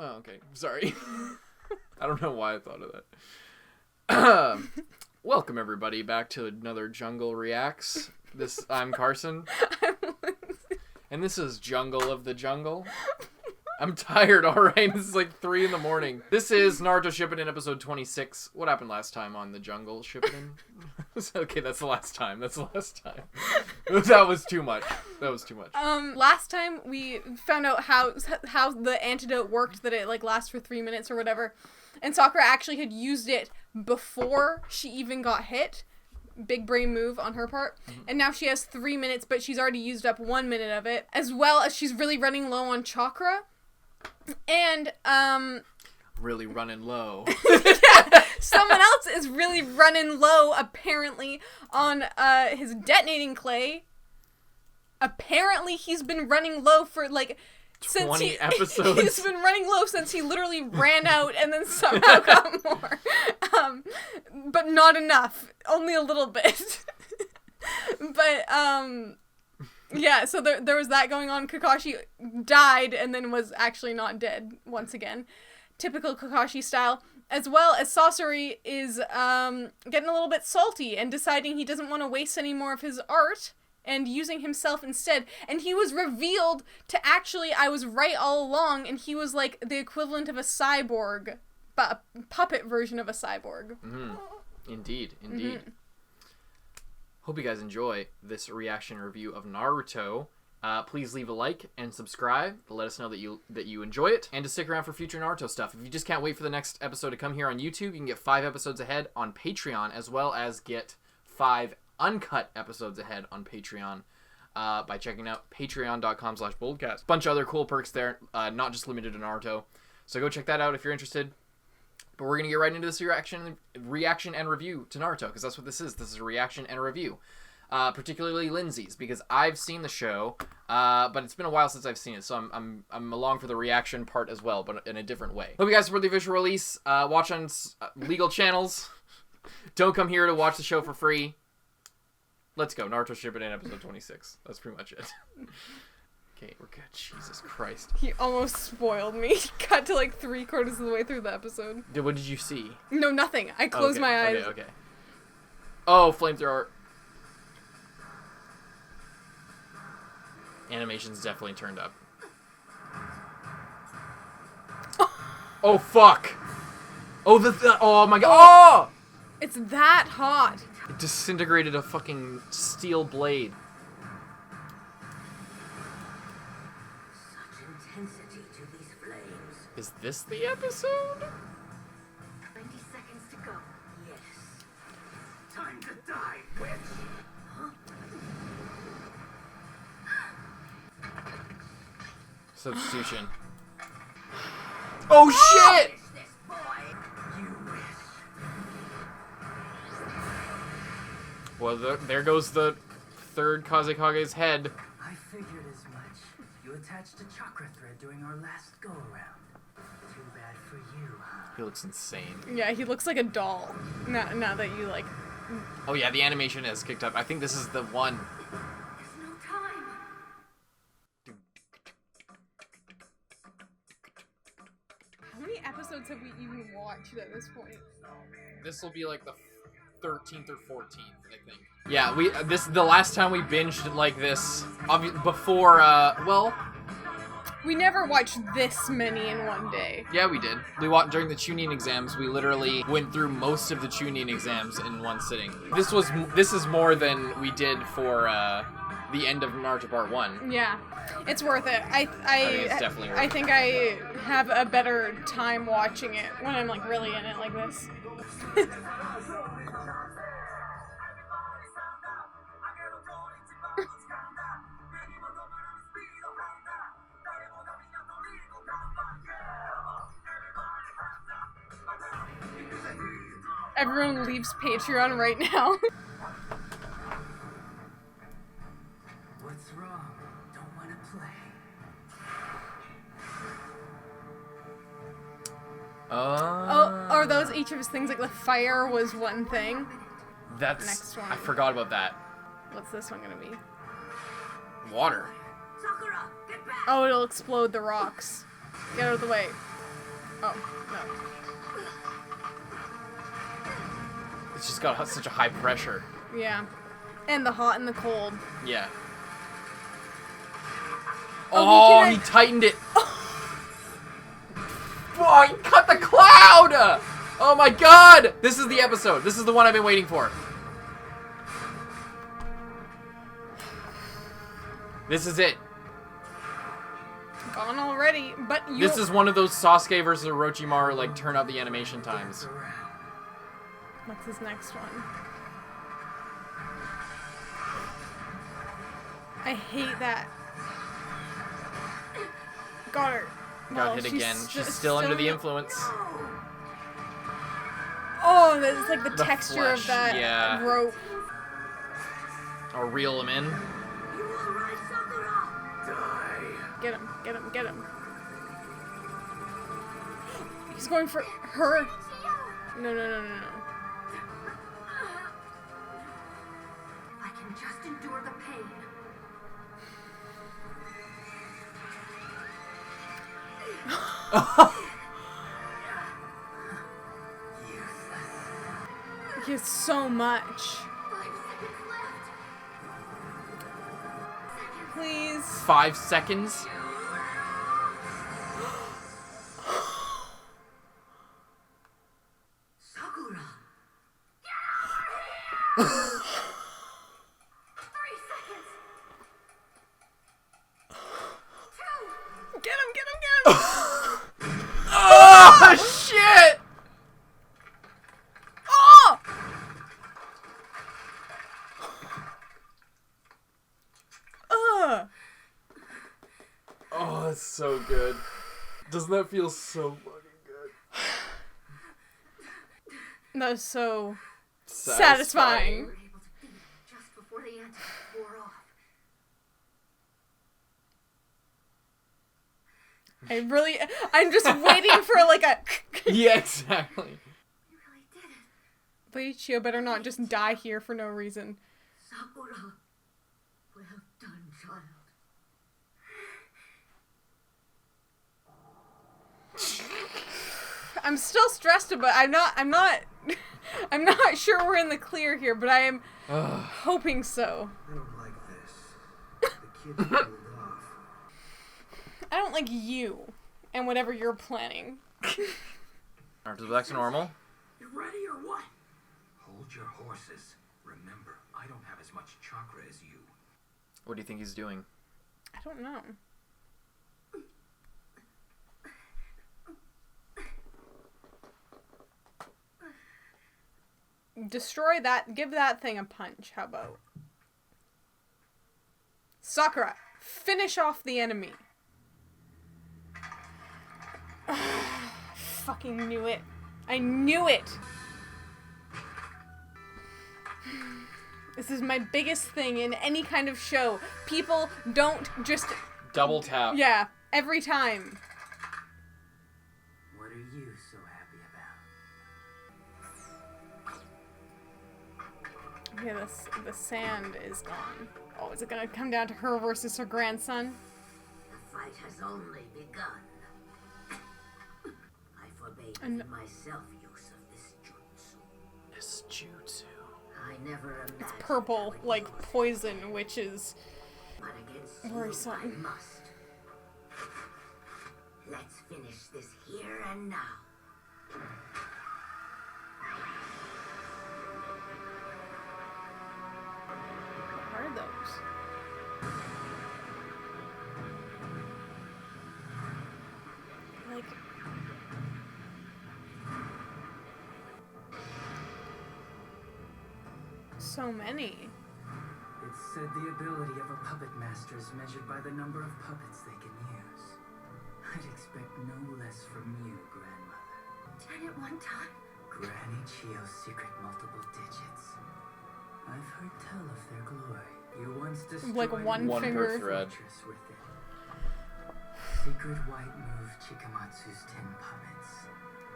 Oh, okay. Sorry. I don't know why I thought of that. Welcome, everybody, back to another Jungle Reacts. I'm Carson. I'm Lindsay. And this is Jungle of the Jungle. I'm tired, alright? This is like 3 in the morning. This is Naruto Shippuden episode 26. What happened last time on the Jungle Shippuden? Okay, that's the last time. That was too much. Last time we found out how the antidote worked, that it like lasts for 3 minutes or whatever. And Sakura actually had used it before she even got hit. Big brain move on her part. Mm-hmm. And now she has 3 minutes, but she's already used up 1 minute of it. As well as she's really running low on chakra. And, really running low. Yeah, someone else is really running low, apparently, on, his detonating clay. Apparently he's been running low for, like, 20 episodes. He's been running low since he literally ran out and then somehow got more. But not enough. Only a little bit. But, yeah, so there was that going on. Kakashi died and then was actually not dead once again. Typical Kakashi style. As well as Sasori is getting a little bit salty and deciding he doesn't want to waste any more of his art and using himself instead. And he was revealed to actually, I was right all along, and he was like the equivalent of a cyborg, but a puppet version of a cyborg. Mm-hmm. Indeed. Mm-hmm. Hope you guys enjoy this reaction review of Naruto. Please leave a like and subscribe to let us know that you enjoy it, and to stick around for future Naruto stuff. If you just can't wait for the next episode to come here on YouTube, you can get 5 episodes ahead on Patreon, as well as get 5 uncut episodes ahead on Patreon by checking out patreon.com/boldcast. Bunch of other cool perks there, not just limited to Naruto. So go check that out if you're interested. But we're going to get right into this reaction and review to Naruto, because that's what this is. This is a reaction and a review. Particularly Lindsay's, because I've seen the show, but it's been a while since I've seen it, so I'm along for the reaction part as well, but in a different way. Hope you guys support the official release. Watch on legal channels. Don't come here to watch the show for free. Let's go. Naruto Shippuden episode 26. That's pretty much it. Okay, we're good. Jesus Christ. He almost spoiled me. He got to like 3/4 of the way through the episode. What did you see? No, nothing. I closed my eyes. Okay. Oh, flamethrower. Animation's definitely turned up. Oh, fuck. Oh, oh my god. Oh! It's that hot. It disintegrated a fucking steel blade. Such intensity to these flames. Is this the episode? 20 seconds to go. Yes. Time to die, witch. Substitution. Oh shit! This boy. You wish. Well, there goes the 3rd Kazekage's head. I figured as much. You attached a chakra thread during our last go-around. Too bad for you, huh? He looks insane. Yeah, he looks like a doll. Now that you like... Oh yeah, the animation has kicked up. I think this is the one. There's no time. How many episodes have we even watched at this point? This will be like the 13th or 14th, I think. Yeah, the last time we binged like this, before, well... We never watched this many in one day. Yeah, we did. We watched during the Chunin exams. We literally went through most of the Chunin exams in one sitting. This is more than we did for the end of Naruto Part 1. Yeah, it's worth it. I think it's definitely worth it. I think I have a better time watching it when I'm like really in it like this. Everyone leaves Patreon right now. What's wrong? Don't want to play. Oh, are those each of his things? Like the fire was one thing. That's... Next one. I forgot about that. What's this one gonna be? Water. Sakura, get back! Oh, it'll explode the rocks. Get out of the way. Oh, no. It's just got such a high pressure. Yeah. And the hot and the cold. Yeah. Oh, he tightened it. Oh, he cut the cloud! Oh my god! This is the episode. This is the one I've been waiting for. This is it. Gone already, but you. This is one of those Sasuke versus Orochimaru, like, turn up the animation times. What's his next one? I hate that. Got her. Got hit again. She's still under the influence. Oh, that's like the texture flesh, of that yeah. rope. Or reel him in. You will rise, Sakura! Die. Get him, get him, get him. He's going for her. No, no, no, no, no. I can just endure the pain. He has so much. 5 seconds left. Please. 5 seconds. Sakura! Get over here! 3 seconds. 2. Get him, get him, get him. Oh, shit! Oh! Oh, that's so good. Doesn't that feel so fucking good? That was so Satisfying. satisfying. We were able to beat him just before the antidote wore off. I'm just waiting for like a. Yeah, exactly. You really did it. Lucio better not just die here for no reason. Sakura. Well done, child. I'm still stressed about. I'm not. I'm not sure we're in the clear here, but I am hoping so. I don't like this. The kid pulled off. I don't like you and whatever you're planning. Naruto's back to normal. You ready or what? Hold your horses. Remember, I don't have as much chakra as you. What do you think he's doing? I don't know. Destroy that. Give that thing a punch. How about? Sakura, finish off the enemy. Fucking knew it. I knew it. This is my biggest thing in any kind of show. People don't just... Double tap. Yeah, every time. What are you so happy about? Yeah, the sand is gone. Oh, is it gonna come down to her versus her grandson? The fight has only begun. I forbade And- even myself use of this jutsu. This jutsu. I never imagined It's I purple, would like use it, poison, which is... but against you, worrisome. I must. Let's finish this here and now. What are those? Like... So many. It's said the ability of a puppet master is measured by the number of puppets they can use. I'd expect no less from you, grandmother. 10 at one time? Granny Chio's secret multiple digits. I've heard tell of their glory. You once destroyed Like one One per finger. thread. fortress with it. Secret white move Chikamatsu's 10 puppets.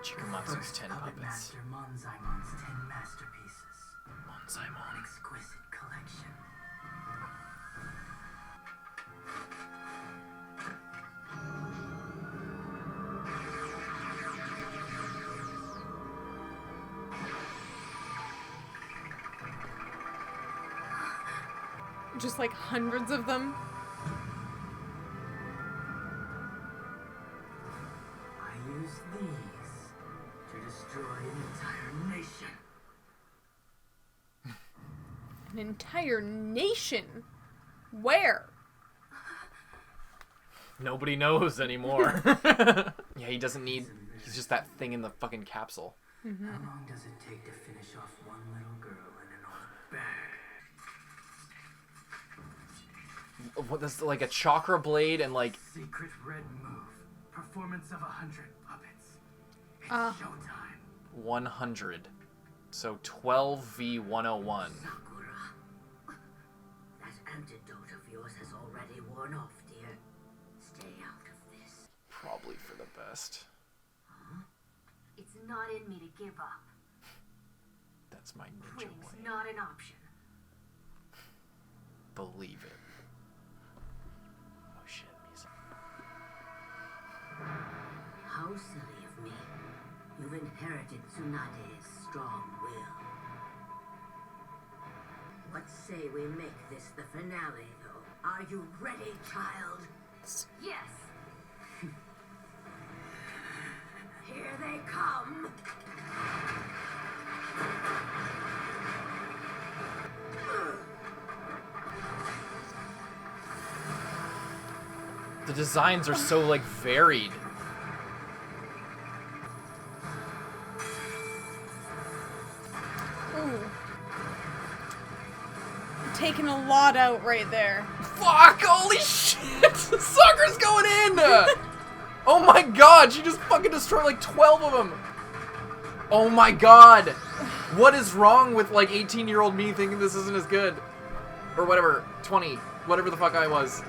Chikamatsu's First 10 puppet puppets. master Monzaimon's 10 masterpieces. An Monzaimon. exquisite collection. just like hundreds of them. I use these to destroy an entire nation. An entire nation? Where? Nobody knows anymore. Yeah, he doesn't need... He's just that thing in the fucking capsule. Mm-hmm. How long does it take to finish off one little girl in an old bag? What, this, like a chakra blade and like... Secret red move. Performance of 100 puppets. It's showtime. 100. So 12v101. Sakura. That antidote of yours has already worn off, dear. Stay out of this. Probably for the best. It's not in me to give up. That's my ninja Quitting's way. not an option. Believe it. Oh shit, music. How silly of me. You've inherited Tsunade's strong will. What say we make this the finale, though? Are you ready, child? Yes. Here they come! The designs are so like varied. Ooh. Taking a lot out right there. Fuck! Holy shit! Sakura's going in! Oh my god! She just fucking destroyed like 12 of them! Oh my god! What is wrong with like 18-year-old me thinking this isn't as good? Or whatever, 20, whatever the fuck I was.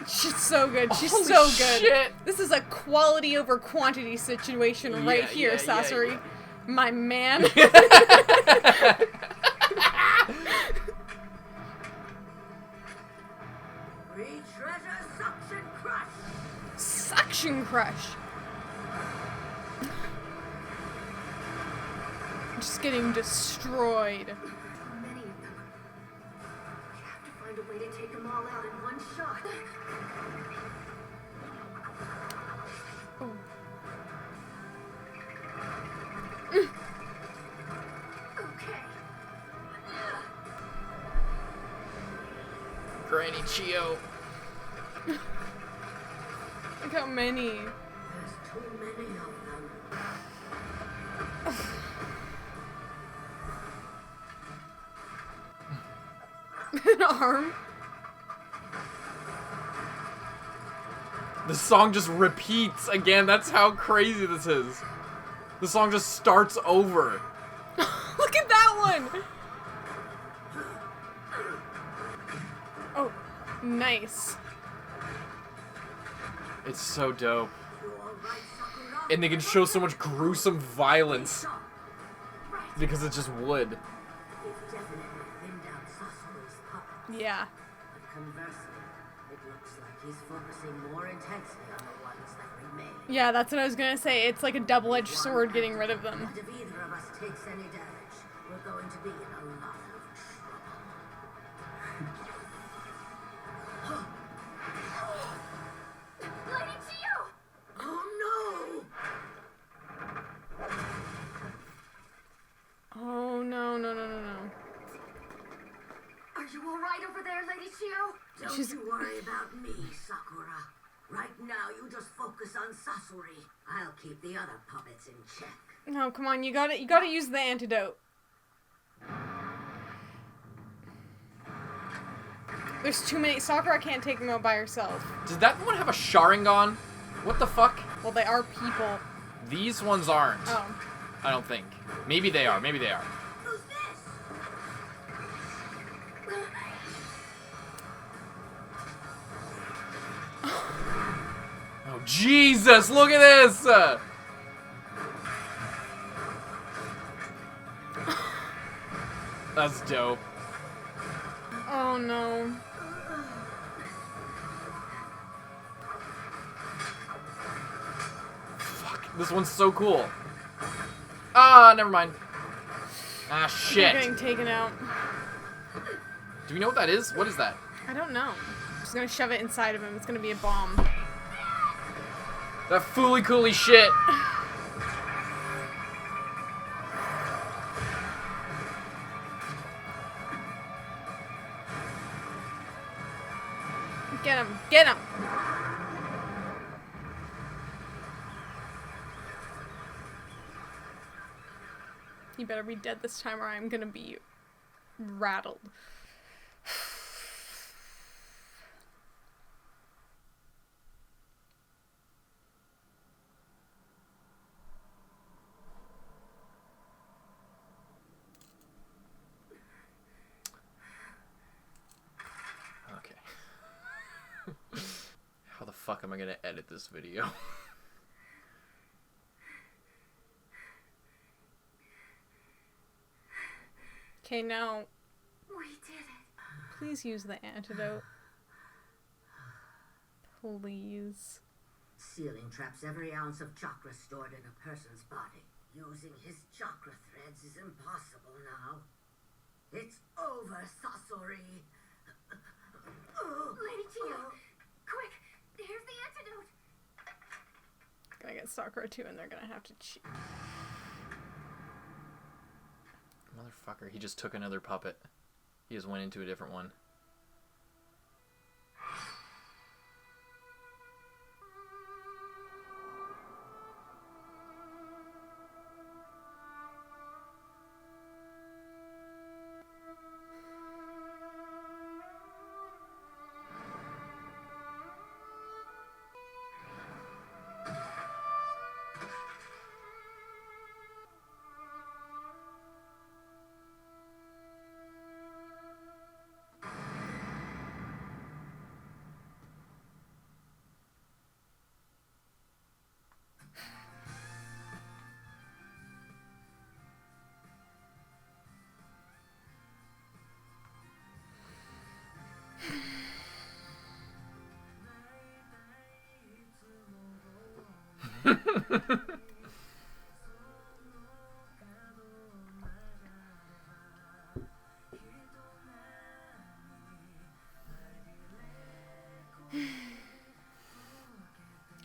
She's so good. She's Holy so good. shit. This is a quality over quantity situation right Yeah, here, yeah, Sasori. yeah. My man. Retreasure suction crush! Suction crush. Just getting destroyed. Too many of them. We have to find a way to take them all out in one shot. Oh. Okay. Granny Chio. Look how many. There's too many of them. An arm. The song just repeats again. That's how crazy this is. The song just starts over. Look at that one. Oh, nice. It's so dope. You all right, Sakura? And they can show so much gruesome violence Stop. because it's just wood. We've definitely thinned out Sasori's puppet. Yeah. But conversely, it looks like he's focusing more intensely on the ones that remain. Yeah, that's what I was gonna say. It's like a double-edged sword getting rid of them. But if either of us takes any damage, we're going to be in a lot of trouble. Lady Chio! Oh no! Oh, no, no, no, no, no. Are you alright over there, Lady Chio? Don't She's- you worry about me, Sakura. Right now, you just focus on Sasori. I'll keep the other puppets in check. No, come on, you gotta use the antidote. There's too many. Sakura can't take them out by herself. Did that one have a Sharingan? What the fuck? Well, they are people. These ones aren't. Oh. I don't think. Maybe they are. Maybe they are. Who's this? Oh, Jesus! Look at this! That's dope. Oh, no. Fuck. This one's so cool. Ah, never mind. Ah, They're shit. getting taken out. Do we know what that is? What is that? I don't know. I'm just gonna shove it inside of him. It's gonna be a bomb. That fooly cooly shit. Get him! Get him! You better be dead this time or I'm gonna be rattled. Okay. How the fuck am I gonna edit this video? Okay, now We did it. please use the antidote. Please. Sealing traps every ounce of chakra stored in a person's body. Using his chakra threads is impossible now. It's over, Sasori. Lady Tia, quick, here's the antidote. Gonna get Sakura too, and they're gonna have to cheat. Motherfucker, he just took another puppet. He just went into a different one.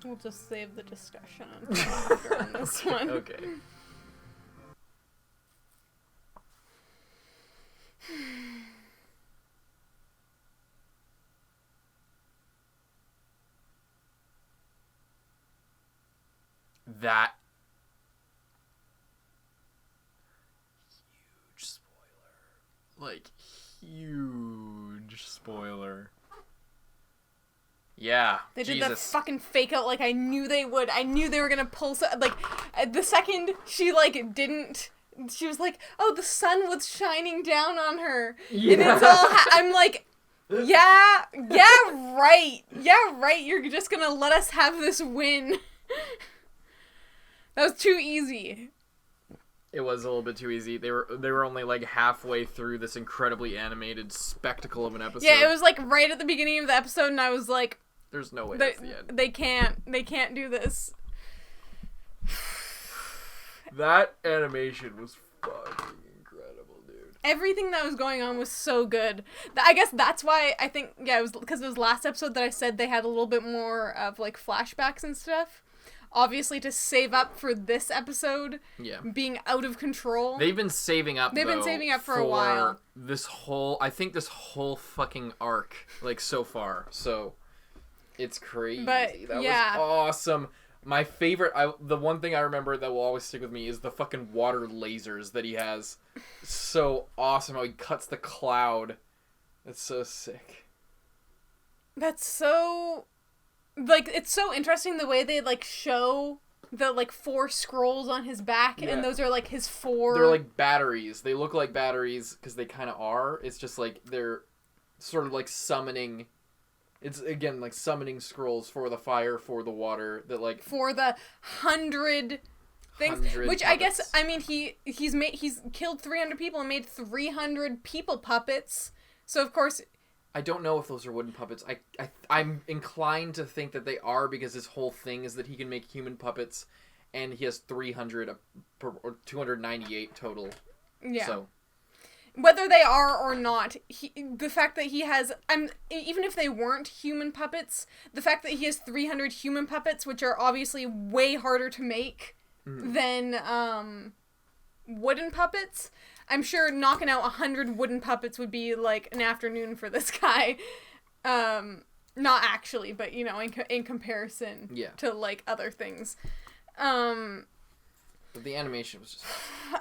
We'll just save the discussion until after on this one. Okay. That huge spoiler. Like, huge spoiler. Yeah, They did Jesus. that fucking fake out like I knew they would. I knew they were gonna pull like the second she like didn't. She was like, "Oh, the sun was shining down on her." Yeah. And it's all. I'm like, yeah, right. You're just gonna let us have this win. That was too easy. It was a little bit too easy. They were only like halfway through this incredibly animated spectacle of an episode. Yeah, it was like right at the beginning of the episode, and I was like, There's no way that's the end. they can't do this. That animation was fucking incredible, dude. Everything that was going on was so good. I guess that's why I think, yeah, it was because it was last episode that I said they had a little bit more of like flashbacks and stuff. Obviously to save up for this episode being out of control. They've been saving up for a while. I think this whole fucking arc, like, so far. So, it's crazy. But, that yeah. was awesome. My favorite, the one thing I remember that will always stick with me is the fucking water lasers that he has. So awesome how he cuts the cloud. That's so sick. That's so... Like, it's so interesting the way they, like, show the, like, 4 scrolls on his back, and those are, like, his 4... They're, like, batteries. They look like batteries, because they kind of are. It's just, like, they're sort of, like, summoning... It's, again, like, summoning scrolls for the fire, for the water, that, like... For the 100 things. 100 which, puppets. I guess, I mean, he's killed 300 people and made 300 people puppets. So, of course... I don't know if those are wooden puppets. I'm inclined to think that they are because his whole thing is that he can make human puppets and he has 300 or 298 total. Yeah. So whether they are or not, the fact that he has, even if they weren't human puppets, the fact that he has 300 human puppets, which are obviously way harder to make than wooden puppets. I'm sure knocking out 100 wooden puppets would be like an afternoon for this guy. Not actually, but you know, in comparison to like other things. But the animation was just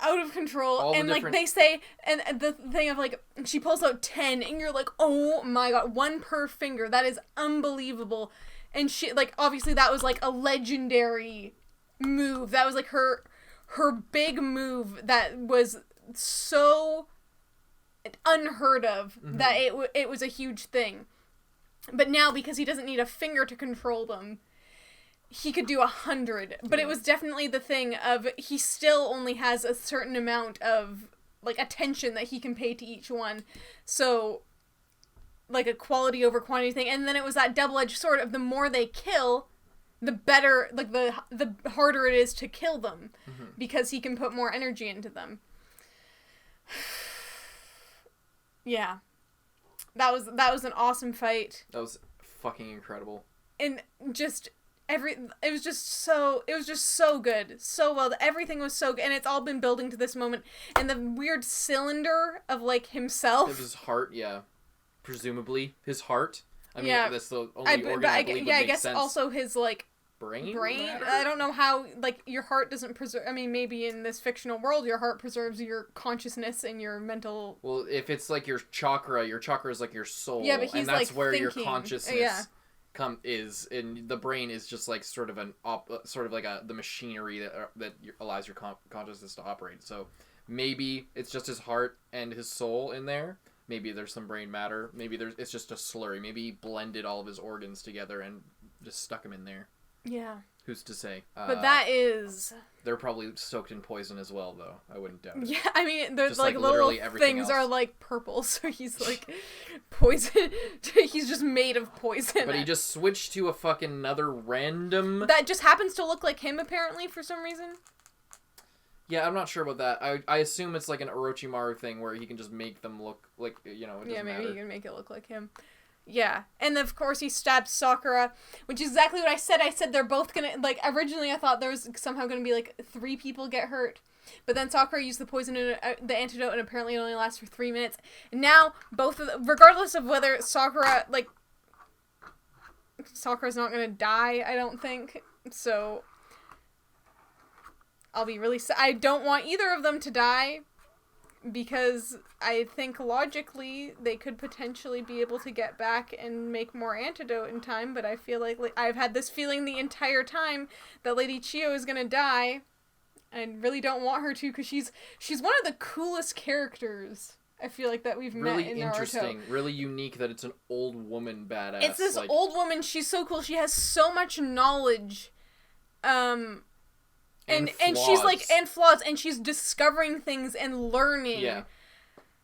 out of control. And like they say, and the thing of like, she pulls out 10 and you're like, oh my god, 1 per finger. That is unbelievable. And she, like, obviously that was like a legendary move. That was like her big move that was so unheard of that it was a huge thing. But now, because he doesn't need a finger to control them, he could do 100, but it was definitely the thing of he still only has a certain amount of like attention that he can pay to each one, so like a quality over quantity thing. And then it was that double-edged sword of the more they kill, the better, like the harder it is to kill them, because he can put more energy into them. Yeah, that was an awesome fight. That was fucking incredible. And just it was just so good, so well. Everything was so good, and it's all been building to this moment. And the weird cylinder of like himself, of his heart, presumably his heart. I mean, that's the only organ but I believe would I make guess sense. Also his like brain. Matter? I don't know how, like, your heart doesn't preserve. I mean, maybe in this fictional world, your heart preserves your consciousness and your mental. Well, if it's like your chakra is like your soul. Yeah, but he's and that's like where thinking. your consciousness is, and the brain is just like sort of the machinery that allows your consciousness to operate. So maybe it's just his heart and his soul in there. Maybe there's some brain matter. Maybe it's just a slurry. Maybe he blended all of his organs together and just stuck them in there. Yeah. Who's to say? But that is... They're probably soaked in poison as well, though. I wouldn't doubt it. Yeah, I mean, there's just like little things else. Are like purple, so he's like poison. He's just made of poison. But he just switched to a fucking another random... That just happens to look like him, apparently, for some reason. Yeah, I'm not sure about that. I assume it's like an Orochimaru thing where he can just make them look like, you know, it doesn't maybe matter. he can make it look like him. Yeah, and of course he stabs Sakura, which is exactly what I said. I said they're both gonna, like, originally I thought there was somehow gonna be, like, 3 people get hurt. But then Sakura used the poison and the antidote, and apparently it only lasts for 3 minutes. And now, both of them, regardless of whether Sakura, like, Sakura's not gonna die, I don't think. So, I'll be really sad. I don't want either of them to die, because I think logically they could potentially be able to get back and make more antidote in time, but I feel like I've had this feeling the entire time that Lady Chiyo is gonna die. I really don't want her to, because she's one of the coolest characters I feel like that we've met in Naruto. Really interesting, really unique that it's an old woman badass. It's this old woman, she's so cool, she has so much knowledge, and she's like, and flaws, and she's discovering things and learning. Yeah.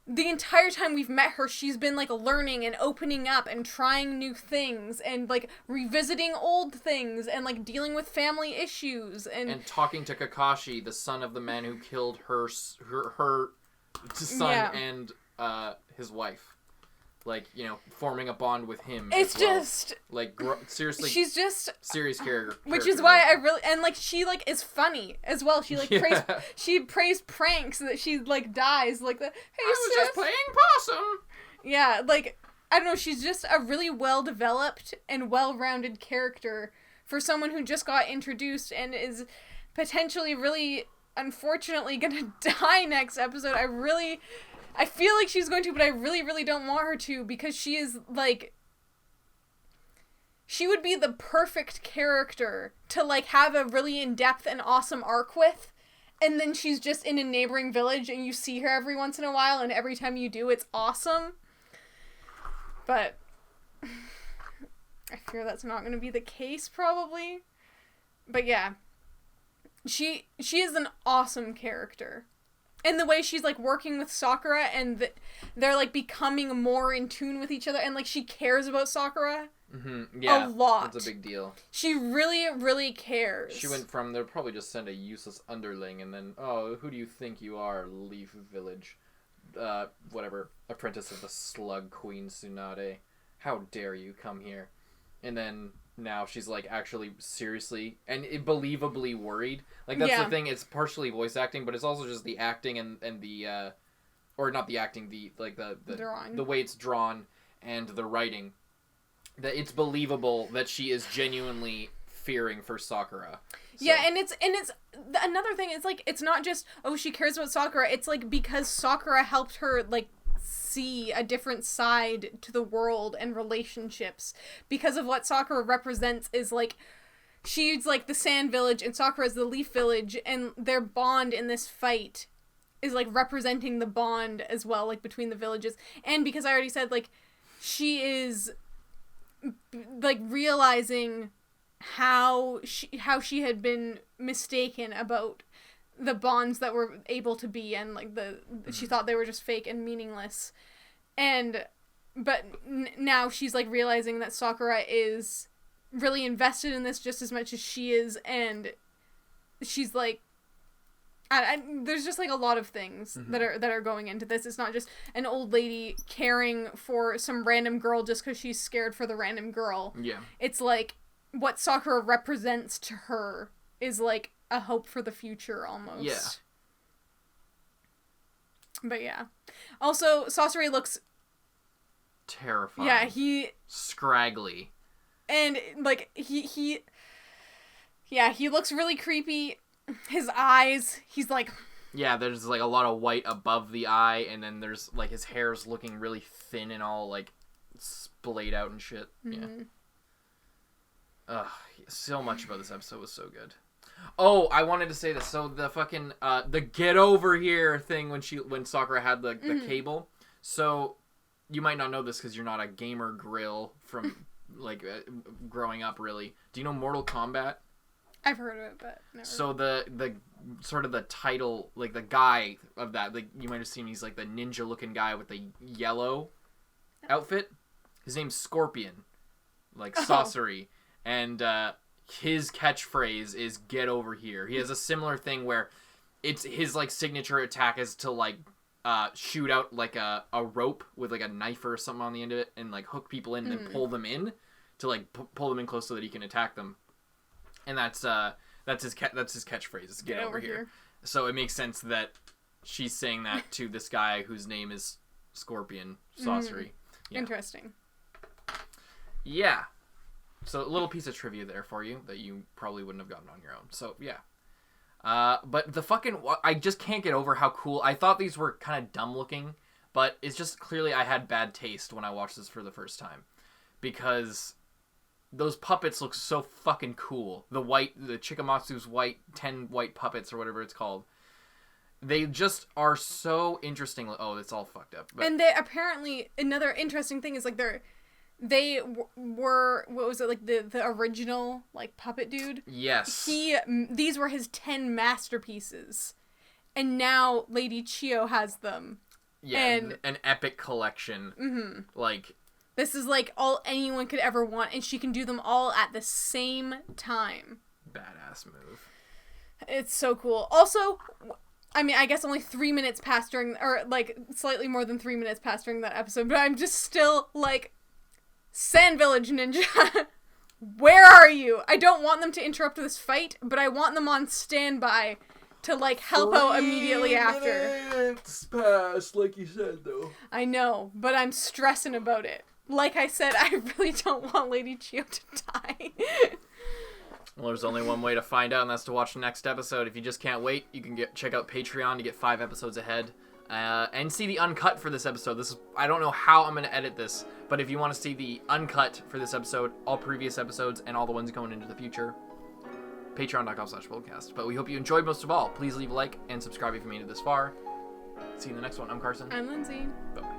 The entire time we've met her, she's been like learning and opening up and trying new things and like revisiting old things and like dealing with family issues and talking to Kakashi, the son of the man who killed her son and his wife. Like, you know, forming a bond with him. It's as well. just like seriously. She's just serious character. Which is why I really, and like she like is funny as well. She like prays pranks that she like dies like the. Hey, I was sis. just playing possum. Yeah, like I don't know. She's just a really well developed and well rounded character for someone who just got introduced and is potentially really unfortunately gonna die next episode. I feel like she's going to, but I really, really don't want her to, because she is, like... She would be the perfect character to, like, have a really in-depth and awesome arc with, and then she's just in a neighboring village, and you see her every once in a while, and every time you do, it's awesome. But... I fear that's not going to be the case, probably. But yeah. She is an awesome character. And the way she's, like, working with Sakura, and they're, like, becoming more in tune with each other, and, like, she cares about Sakura Mm-hmm. Yeah, a lot. That's a big deal. She really, really cares. She went from, they'll probably just send a useless underling, and then, oh, who do you think you are, Leaf Village? Whatever, apprentice of the Slug Queen Tsunade. How dare you come here? And then now she's, like, actually seriously and believably worried. Like, that's the thing, it's partially voice acting, but it's also just the acting and the, or not the acting, the drawing. The way it's drawn and the writing. That it's believable that she is genuinely fearing for Sakura. So. Yeah, and it's another thing. It's like it's not just she cares about Sakura. It's like because Sakura helped her like see a different side to the world and relationships. Because of what Sakura represents is like she's like the Sand Village and Sakura's the Leaf Village, and their bond in this fight is like representing the bond as well, like between the villages. And because I already said like she is like realizing how she had been mistaken about the bonds that were able to be, and like she thought they were just fake and meaningless, but now she's like realizing that Sakura is really invested in this just as much as she is, and she's like there's just like a lot of things that are going into this. It's not just an old lady caring for some random girl just because she's scared for the random girl. Yeah. It's like what Sakura represents to her is like a hope for the future almost. Yeah. But yeah. Also, Sasori looks terrifying. Yeah, he scraggly. And like he looks really creepy. His eyes, he's like... Yeah, there's like a lot of white above the eye, and then there's like his hair's looking really thin and all like splayed out and shit. Mm-hmm. Yeah. Ugh, so much about this episode was so good. Oh, I wanted to say this. So the fucking the get over here thing when Sakura had the cable. So you might not know this because you're not a gamer grill from like growing up really. Do you know Mortal Kombat? I've heard of it, but never. So the sort of the title, like the guy of that, like you might have seen, he's like the ninja looking guy with the yellow outfit. His name's Scorpion, like Sasori, and his catchphrase is "Get over here." He has a similar thing where it's his like signature attack is to like shoot out like a rope with like a knife or something on the end of it and like hook people in and then pull them in to like pull them in close so that he can attack them. And that's his catchphrase. Is get over here. So it makes sense that she's saying that to this guy whose name is Scorpion Sasori. Yeah. Interesting. Yeah. So a little piece of trivia there for you that you probably wouldn't have gotten on your own. So yeah. But the fucking I just can't get over how cool. I thought these were kind of dumb looking, but it's just clearly I had bad taste when I watched this for the first time because those puppets look so fucking cool. The Chikamatsu's 10 white puppets or whatever it's called. They just are so interesting. Oh, it's all fucked up. But... And they apparently, another interesting thing is like they were, what was it, like the original like puppet dude? Yes. These were his 10 masterpieces. And now Lady Chio has them. Yeah, and an epic collection. Mm-hmm. Like... This is, like, all anyone could ever want, and she can do them all at the same time. Badass move. It's so cool. Also, I mean, I guess only 3 minutes passed during, or, like, slightly more than 3 minutes passed during that episode, but I'm just still, like, Sand Village Ninja, where are you? I don't want them to interrupt this fight, but I want them on standby to, like, help out immediately after. 3 minutes passed, like you said, though. I know, but I'm stressing about it. Like I said, I really don't want Lady Chio to die. Well, there's only one way to find out, and that's to watch the next episode. If you just can't wait, you can check out Patreon to get 5 episodes ahead. And see the uncut for this episode. I don't know how I'm going to edit this, but if you want to see the uncut for this episode, all previous episodes, and all the ones going into the future, patreon.com/podcast. But we hope you enjoyed most of all. Please leave a like and subscribe if you made it this far. See you in the next one. I'm Carson. I'm Lindsay. Bye.